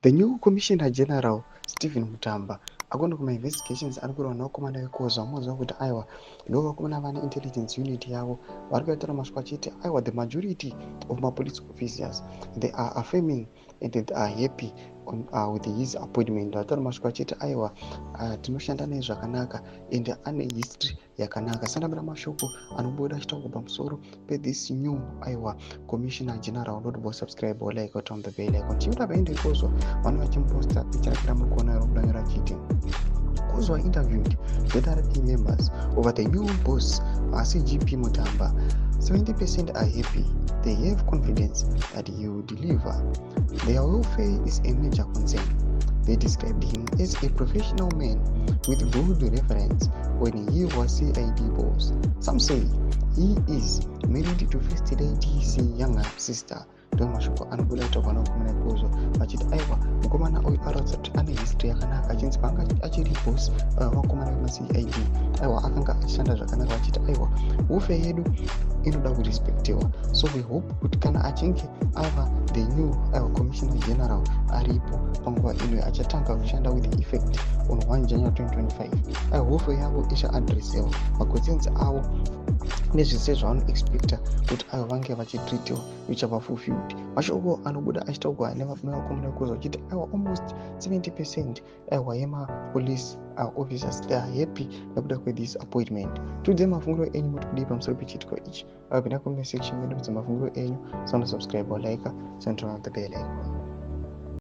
The new Commissioner General Stephen Mutamba agona kuma investigations ari kurwa nakomana vekozva mumazuva kuti aiwa ndo vakomana vane intelligence unit yavo vari kuitaura maswa achiti aiwa the majority of police officers they are affirming and they are happy with his appointment. Vataura maswa achiti aiwa tinoshanda naye zvakanaka and ane history yakanaka. Sanambira mashoko anobuda achitaura pamusoro this new aiwa Commissioner General. Not to subscribe or like or turn the bell icon. Chimira baende kozwa vanhu vachimposta picha rakira mukona rokudanyira chiti Kozwa interviewed the RP members over the new boss CGP Mutamba. 70% are happy. They have confidence that he will deliver. Their welfare is a major concern. They described him as a professional man with good reference when he was CID boss. Some say he is married to First Lady's younger sister. Mashoko anobuda kutoka nakomana kozwa vachiti aiwa mukomana uyu aratidza kuti ane history yakanaka achinzi panga achiri boss vakomana vemacid aiwa akanga achishanda zvakanaka vachiti aiwa welfare yedu inoda kurespectiwa, so we hope kuti kana achinge ava the new Commissioner General aripo panguva ino achatanga kushanda with effect on 1 January 2025 welfare yavo ichaadressiwa maconcerns avo nezvese zvavanoexpecta kuti avo vange vachitreatiwa vichava fulfilled. Mashoko anobuda achitaurwa nevakomana kozwa vachiti aiwa almost 70% aiwa yemapolice officers they are happy nekuda kwethis appointment. Tudze mafungiro enyu muri kudii pamusoro pechiitiko ichi. Pinda comment section medu mudze mafungiro enyu, subscribe or like, turn on the bell icon.